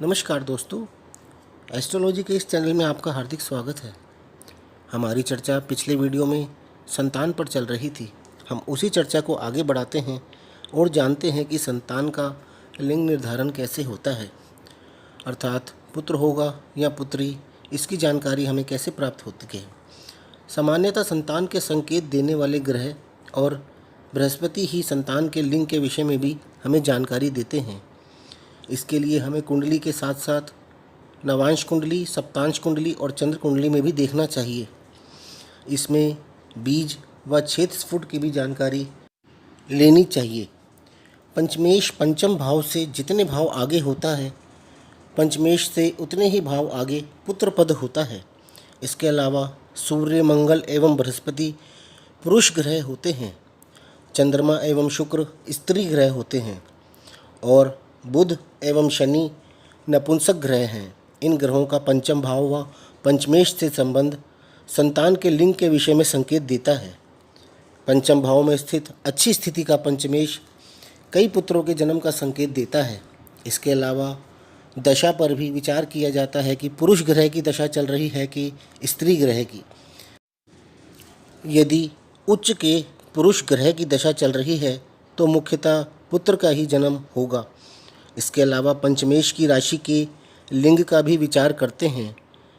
नमस्कार दोस्तों, एस्ट्रोलॉजी के इस चैनल में आपका हार्दिक स्वागत है। हमारी चर्चा पिछले वीडियो में संतान पर चल रही थी। हम उसी चर्चा को आगे बढ़ाते हैं और जानते हैं कि संतान का लिंग निर्धारण कैसे होता है, अर्थात पुत्र होगा या पुत्री, इसकी जानकारी हमें कैसे प्राप्त होती है। सामान्यतः संतान के संकेत देने वाले ग्रह और बृहस्पति ही संतान के लिंग के विषय में भी हमें जानकारी देते हैं। इसके लिए हमें कुंडली के साथ साथ नवांश कुंडली, सप्तांश कुंडली और चंद्र कुंडली में भी देखना चाहिए। इसमें बीज व छेद स्फुट की भी जानकारी लेनी चाहिए। पंचमेश पंचम भाव से जितने भाव आगे होता है, पंचमेश से उतने ही भाव आगे पुत्र पद होता है। इसके अलावा सूर्य, मंगल एवं बृहस्पति पुरुष ग्रह होते हैं। चंद्रमा एवं शुक्र स्त्री ग्रह होते हैं और बुध एवं शनि नपुंसक ग्रह हैं। इन ग्रहों का पंचम भाव व पंचमेश से संबंध संतान के लिंग के विषय में संकेत देता है। पंचम भाव में स्थित अच्छी स्थिति का पंचमेश कई पुत्रों के जन्म का संकेत देता है। इसके अलावा दशा पर भी विचार किया जाता है कि पुरुष ग्रह की दशा चल रही है कि स्त्री ग्रह की। यदि उच्च के पुरुष ग्रह की दशा चल रही है तो मुख्यतः पुत्र का ही जन्म होगा। इसके अलावा पंचमेश की राशि के लिंग का भी विचार करते हैं।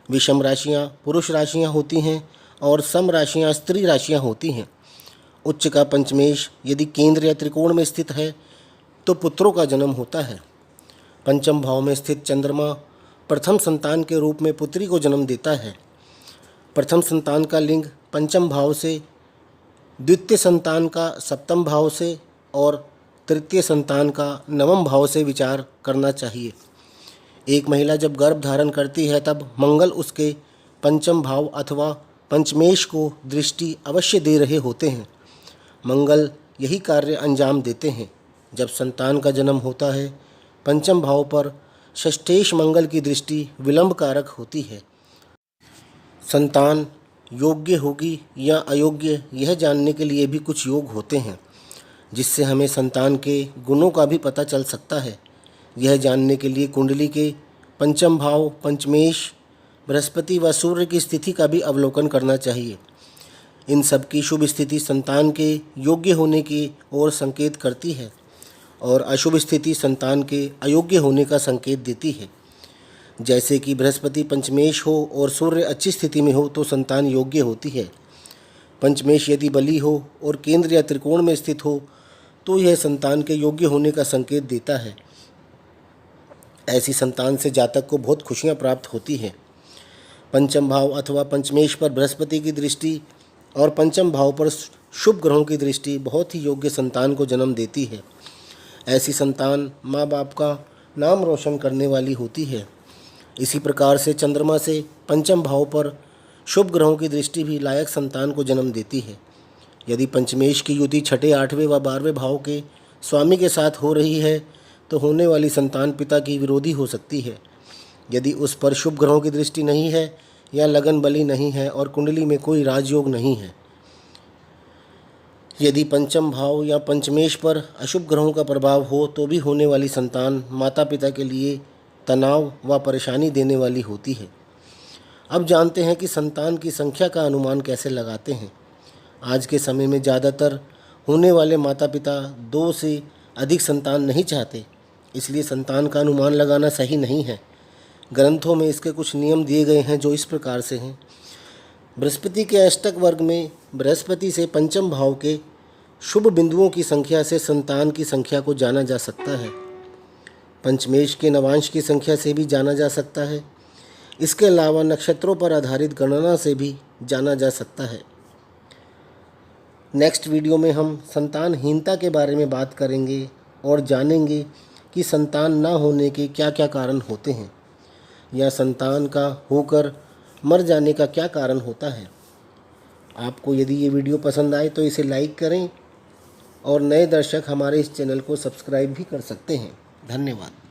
विषम राशियाँ पुरुष राशियाँ होती हैं और सम राशियाँ स्त्री राशियाँ होती हैं। उच्च का पंचमेश यदि केंद्र या त्रिकोण में स्थित है तो पुत्रों का जन्म होता है। पंचम भाव में स्थित चंद्रमा प्रथम संतान के रूप में पुत्री को जन्म देता है। प्रथम संतान का लिंग पंचम भाव से, द्वितीय संतान का सप्तम भाव से और तृतीय संतान का नवम भाव से विचार करना चाहिए। एक महिला जब गर्भ धारण करती है तब मंगल उसके पंचम भाव अथवा पंचमेश को दृष्टि अवश्य दे रहे होते हैं। मंगल यही कार्य अंजाम देते हैं। जब संतान का जन्म होता है पंचम भाव पर षष्ठेश मंगल की दृष्टि विलंब कारक होती है। संतान योग्य होगी या अयोग्य, यह जानने के लिए भी कुछ योग होते हैं जिससे हमें संतान के गुणों का भी पता चल सकता है। यह जानने के लिए कुंडली के पंचम भाव, पंचमेश, बृहस्पति व सूर्य की स्थिति का भी अवलोकन करना चाहिए। इन सब की शुभ स्थिति संतान के योग्य होने की ओर संकेत करती है और अशुभ स्थिति संतान के अयोग्य होने का संकेत देती है। जैसे कि बृहस्पति पंचमेश हो और सूर्य अच्छी स्थिति में हो तो संतान योग्य होती है। पंचमेश यदि बली हो और केंद्र या त्रिकोण में स्थित हो तो यह संतान के योग्य होने का संकेत देता है। ऐसी संतान से जातक को बहुत खुशियां प्राप्त होती हैं। पंचम भाव अथवा पंचमेश पर बृहस्पति की दृष्टि और पंचम भाव पर शुभ ग्रहों की दृष्टि बहुत ही योग्य संतान को जन्म देती है। ऐसी संतान माँ बाप का नाम रोशन करने वाली होती है। इसी प्रकार से चंद्रमा से पंचम भाव पर शुभ ग्रहों की दृष्टि भी लायक संतान को जन्म देती है। यदि पंचमेश की युति छठे, 8वें व 12वें भाव के स्वामी के साथ हो रही है तो होने वाली संतान पिता की विरोधी हो सकती है। यदि उस पर शुभ ग्रहों की दृष्टि नहीं है या लगन बली नहीं है और कुंडली में कोई राजयोग नहीं है। यदि पंचम भाव या पंचमेश पर अशुभ ग्रहों का प्रभाव हो तो भी होने वाली संतान माता पिता के लिए तनाव व परेशानी देने वाली होती है। अब जानते हैं कि संतान की संख्या का अनुमान कैसे लगाते हैं। आज के समय में ज़्यादातर होने वाले माता पिता 2 से अधिक संतान नहीं चाहते, इसलिए संतान का अनुमान लगाना सही नहीं है। ग्रंथों में इसके कुछ नियम दिए गए हैं जो इस प्रकार से हैं। बृहस्पति के अष्टक वर्ग में बृहस्पति से पंचम भाव के शुभ बिंदुओं की संख्या से संतान की संख्या को जाना जा सकता है। पंचमेश के नवांश की संख्या से भी जाना जा सकता है। इसके अलावा नक्षत्रों पर आधारित गणना से भी जाना जा सकता है। नेक्स्ट वीडियो में हम संतानहीनता के बारे में बात करेंगे और जानेंगे कि संतान ना होने के क्या क्या कारण होते हैं या संतान का होकर मर जाने का क्या कारण होता है। आपको यदि ये वीडियो पसंद आए तो इसे लाइक करें और नए दर्शक हमारे इस चैनल को सब्सक्राइब भी कर सकते हैं। धन्यवाद।